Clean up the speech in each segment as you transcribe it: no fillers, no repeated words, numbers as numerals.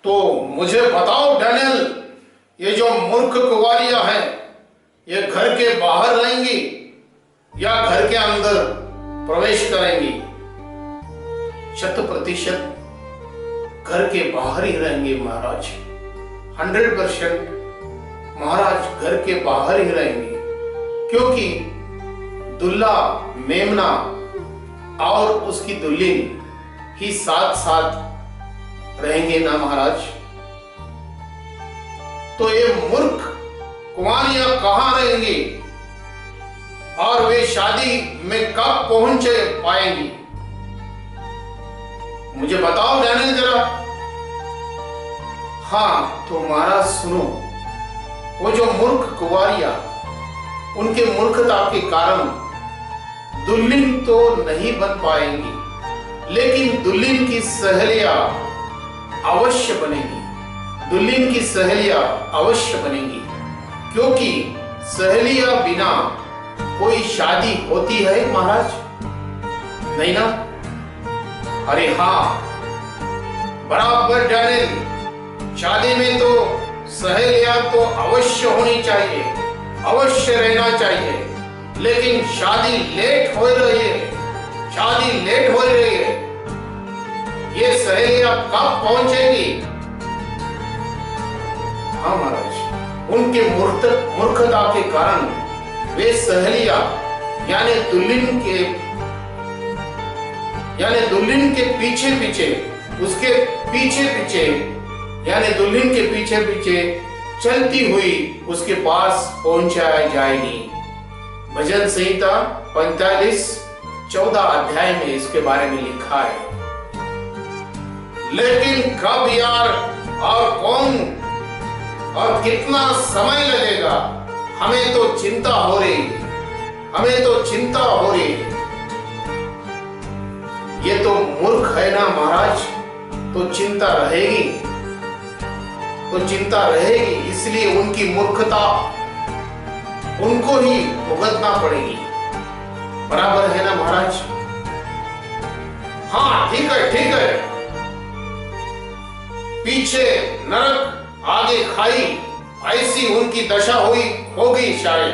तो मुझे बताओ डैनियल, ये जो मूर्ख कुंवारियां हैं, ये घर के बाहर रहेंगी या घर के अंदर प्रवेश करेंगी? 100% घर के बाहर ही रहेंगे महाराज। 100% महाराज घर के बाहर ही रहेंगे, क्योंकि दुल्हा मेमना और उसकी दुल्हन ही साथ साथ रहेंगे ना महाराज। तो ये मूर्ख कुंवारियां कहां रहेंगी और वे शादी में कब पहुंच पाएंगी? मुझे बताओ डैनियल जरा। हाँ तो महाराज सुनो, वो जो मूर्ख कुंवारियां, उनके मूर्खता के कारण दुल्हन तो नहीं बन पाएंगी, लेकिन दुल्हन की सहेलियां अवश्य बनेगी। दुल्हन की सहेलियां अवश्य बनेगी, क्योंकि सहेलियां बिना कोई शादी होती है महाराज? नहीं ना? अरे हाँ बराबर डैनियल, शादी में तो सहेलियां तो अवश्य होनी चाहिए, अवश्य रहना चाहिए। लेकिन शादी लेट हो रही है, शादी लेट हो रही है। ये सहेलियां कब पहुंचेगी? हाँ महाराज, उनके मूर्खता के कारण वे सहेलियां यानी दुल्हन के पीछे पीछे, उसके पीछे पीछे यानी दुल्हन के पीछे पीछे चलती हुई उसके पास पहुंचाई जाएगी। भजन संहिता 45:14 अध्याय में इसके बारे में लिखा है। लेकिन कब यार, और कौन, और कितना समय लगेगा? हमें तो चिंता हो रही, हमें तो चिंता हो रही। ये तो मूर्ख है ना महाराज, तो चिंता रहेगी, तो चिंता रहेगी। इसलिए उनकी मूर्खता उनको ही भुगतना पड़ेगी। बराबर है ना महाराज? हाँ ठीक है, ठीक है। पीछे नरक आगे खाई, ऐसी उनकी दशा होगी शायद।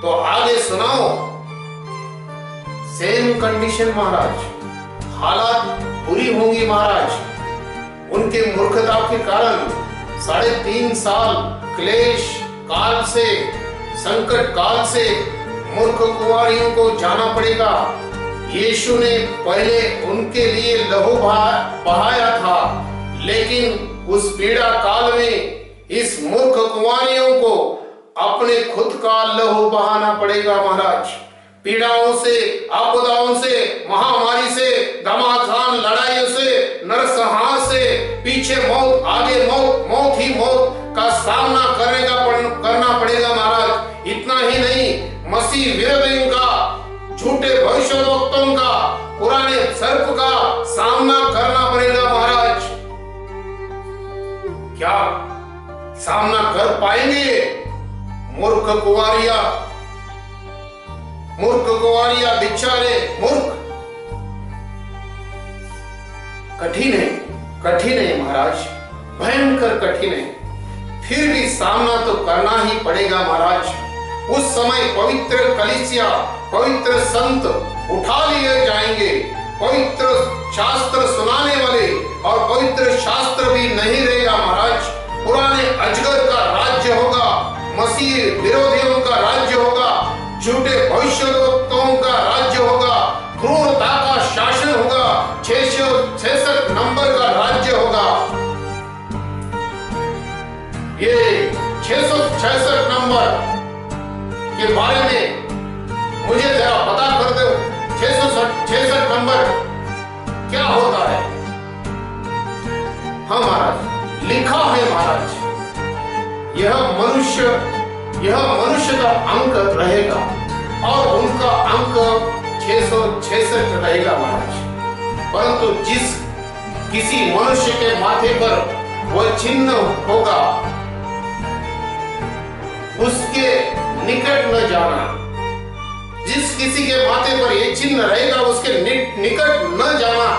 तो आगे सुनाओ। सेम कंडीशन महाराज, हालात बुरी होंगी महाराज। उनके मूर्खता के कारण 3.5 साल क्लेश काल से, संकट काल से मूर्ख कुंवारियों को जाना पड़ेगा। यीशु ने पहले उनके लिए लहू बहाया था, लेकिन उस पीड़ा काल में इस मूर्ख कुंवारियों को अपने खुद का लहू बहाना पड़ेगा महाराज। पीड़ाओं से, आपदाओं से, महामारी से, घमासान लड़ाइयों से, नरसंहार से, पीछे मौत, आगे मौत, मौत ही मौत का सामना करना पड़ेगा महाराज। इतना ही नहीं, मसीह विरोधियों का, झूठे भविष्यवक्ताओं का, पुराने सर्प का सामना करना पड़ेगा महाराज। क्या सामना कर पाएंगे मूर्ख कुंवारियां बेचारे मूर्ख? कठिन है महाराज, भयंकर कठिन है। फिर भी सामना तो करना ही पड़ेगा महाराज। उस समय पवित्र कलीसिया, पवित्र संत उठा लिए जाएंगे। पवित्र शास्त्र सुनाने वाले और पवित्र शास्त्र भी नहीं रहेगा महाराज। पुराने अजगर का राज्य होगा, मसीह विरोधियों का राज्य होगा, झूठे भविष्यवक्ताओं का राज्य होगा, क्रूरता का शासन होगा, 666 नंबर का राज्य होगा। ये 666 नंबर के बारे में मुझे जरा पता कर दो। 666 नंबर क्या होता है? हाँ महाराज, लिखा है महाराज, यह मनुष्य का अंक रहेगा और उनका अंक 666 रहेगा महाराज। परंतु जिस किसी मनुष्य के माथे पर वह चिन्ह होगा, उसके निकट न जाना। जिस किसी के माथे पर यह चिन्ह रहेगा, उसके निकट न जाना,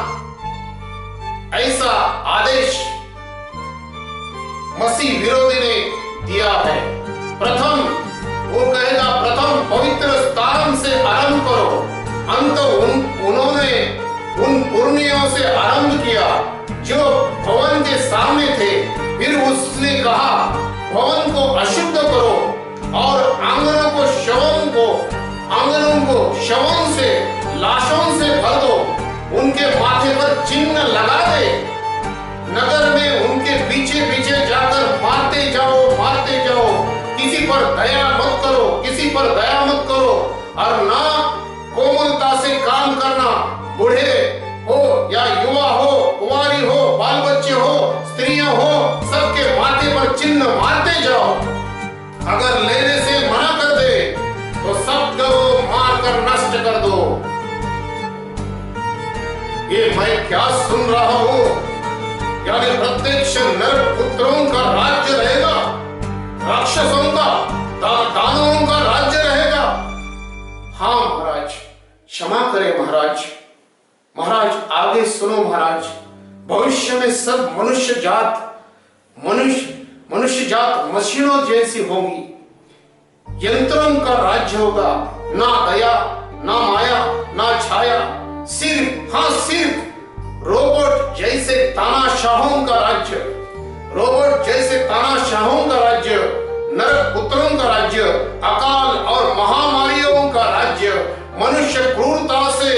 ऐसा आदेश मसीह विरोधी ने दिया है। प्रथम वो कहेगा, प्रथम पवित्र स्थान से आरंभ करो। अंत उन्होंने उन पुरनियों से आरंभ किया जो भवन के सामने थे। फिर उसने कहा, भवन को अशुद्ध करो और आंगनों को शवों से लाशों से भर दो। उनके माथे पर चिन्ह लगा दे। नगर में उनके पीछे पीछे जाकर मारते जाओ। किसी पर दया मत करो और ना कोमलता से काम करना। बूढ़े हो या युवा हो, कुंवारी हो, बाल बच्चे हो, स्त्रियां हो, सबके माथे पर चिन्ह मारते जाओ। अगर लेने से मना कर दे तो सबको मार कर नष्ट कर दो। ये मैं क्या सुन रहा हूं? यानी प्रत्यक्ष नर पुत्रों का राज्य रहेगा, राक्षसों का, दानवों का राज्य रहेगा। हाँ महाराज, क्षमा करें महाराज। आगे सुनो महाराज। भविष्य में सब मनुष्य जात मशीनों जैसी होगी। यंत्रों का राज्य होगा, ना दया, ना माया, ना छाया, सिर्फ रोबोट जैसे तानाशाहों का राज्य, नरक पुत्रों का राज्य, अकाल और महामारियों का राज्य, मनुष्य क्रूरता से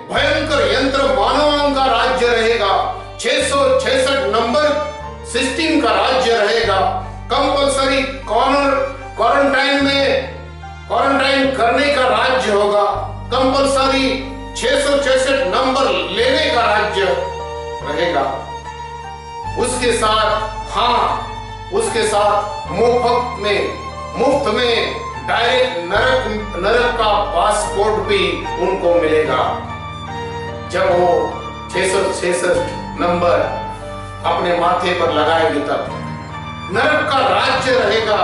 भयंकर यंत्र मानवों का राज्य रहेगा। 666 नंबर सिस्टम का राज्य रहेगा। कंपल्सरी क्वारंटाइन करने का राज्य होगा। कंपल्सरी 666 नंबर लेने का राज्य रहेगा। उसके साथ मुफ्त में डायरेक्ट नरक का पासपोर्ट भी उनको मिलेगा। जब वो 666 नंबर अपने माथे पर लगाएंगे तब नरक का राज्य रहेगा।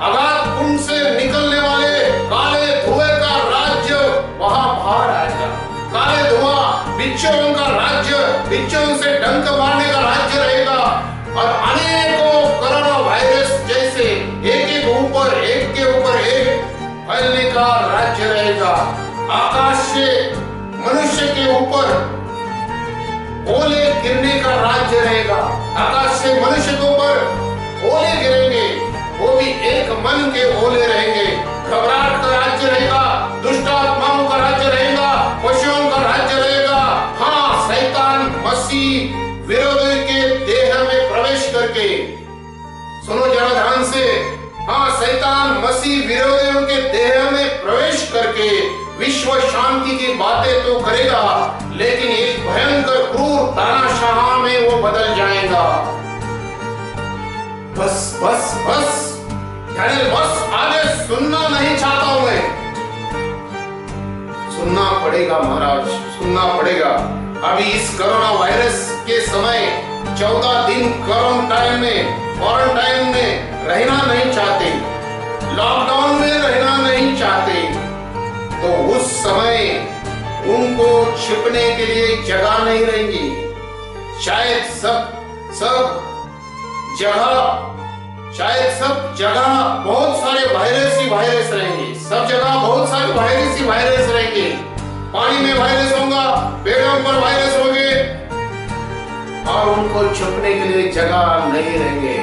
अगाध कुंड से निकलने वाले काले धुएं का राज्य वहां बाहर आएगा। काले धुआं बिच्छुओं का राज्य, बिच्छुओं से डंक मारने का राज्य रहेगा। और अनेकों कोरोना वायरस जैसे एक के ऊपर एक फैलने का राज्य रहेगा। आकाश से मनुष्य के ऊपर ओले गिरने का राज्य रहेगा। आकाश से मनुष्य के ऊपर ओले गिरेंगे, वो भी एक मन के ओले रहेंगे। घबराहट का राज्य रहेगा, दुष्ट आत्माओं का राज्य रहेगा, पशुओं का राज्य रहेगा। हाँ, शैतान मसीह विरोधी के देह में प्रवेश करके, सुनो जरा ध्यान से, हाँ, शैतान मसीह विरोधियों के देह में प्रवेश करके विश्व शांति की बातें तो करेगा, लेकिन एक भयंकर क्रूर तानाशाह में वो बदल जाएगा। बस आगे सुनना नहीं चाहता हूं मैं। सुनना पड़ेगा महाराज, सुनना पड़ेगा। अभी इस कोरोना वायरस के समय 14 दिन क्वारंटाइन में रहना नहीं चाहते, लॉकडाउन में रहना नहीं चाहते, तो उस समय उनको छिपने के लिए जगह नहीं रहेगी। शायद सब जगह बहुत सारे वायरस रहेंगे। सब जगह बहुत सारे वायरस रहेंगे। पानी में वायरस होगा, पेड़ों पर वायरस होंगे और उनको छुपने के लिए जगह नहीं रहेंगे।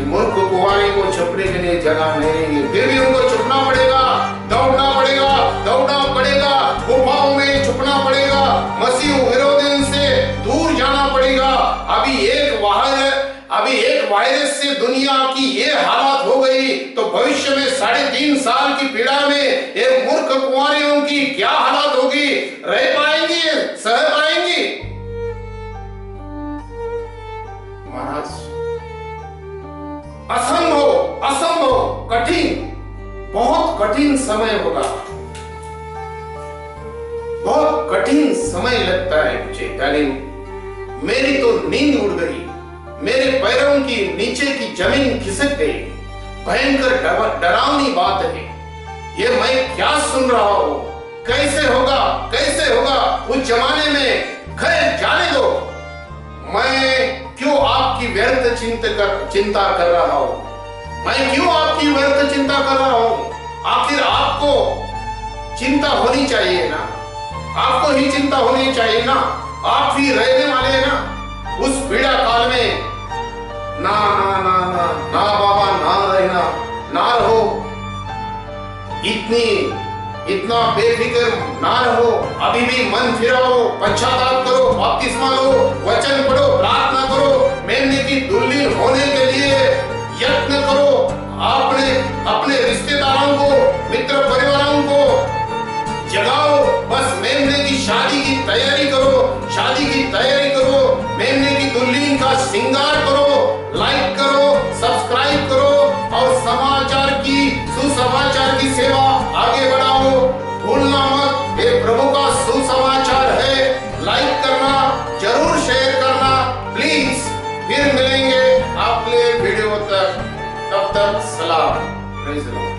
मूर्ख कुंवारी को छुपने के लिए जगह नहीं रहेगी। फिर भी उनको छुपना पड़ेगा, दौड़ना पड़ेगा, गुफाओं में छुपना पड़ेगा, मसीह विरोधियों से दूर जाना पड़ेगा। अभी एक वायरस से दुनिया की ये हालत हो गई, तो भविष्य में 3.5 साल की पीड़ा में एक मूर्ख कुंवारियों की क्या हालत होगी? रह पाएंगी, सह पाएंगी? महाराज, असंभव, कठिन, बहुत कठिन समय होगा। बहुत कठिन समय लगता है मुझे। यानी मेरी तो नींद उड़ गई, मेरे पैरों की नीचे की जमीन खिसक गई। भयंकर डरावनी बात है ये। मैं क्या सुन रहा हूं? कैसे होगा उस जमाने में? खैर जाने दो, मैं क्यों आपकी व्यर्थ चिंता कर रहा हूं। मैं क्यों आपकी व्यर्थ चिंता कर रहा हूं? आखिर आपको चिंता होनी चाहिए ना, आपको ही चिंता होनी चाहिए ना, आप ही रहने वाले हैं ना उस पीड़ा काल में। ना ना ना ना ना बाबा, ना रहना, ना रहो, इतना बेफिक्र ना रहो। अभी भी मन फिराओ, पश्चाताप करो, बपतिस्मा लो, वचन पढ़ो, प्रार्थना करो, मेमने की दुल्हन होने के लिए यत्न करो। आपने अपने रिश्तेदारों को, मित्र परिवारों को जगाओ, बस मेमने की शादी की तैयारी करो, शादी की तैयारी करो, मेमने की दुल्हन का श्रृंगार करो, लाइक करो, सब्सक्राइब करो और सुसमाचार की सेवा आगे बढ़ाओ। भूलना मत, ये प्रभु का सुसमाचार है। लाइक करना, जरूर शेयर करना प्लीज। फिर मिलेंगे अगले वीडियो तक, तब तक सलाम। Praise the Lord.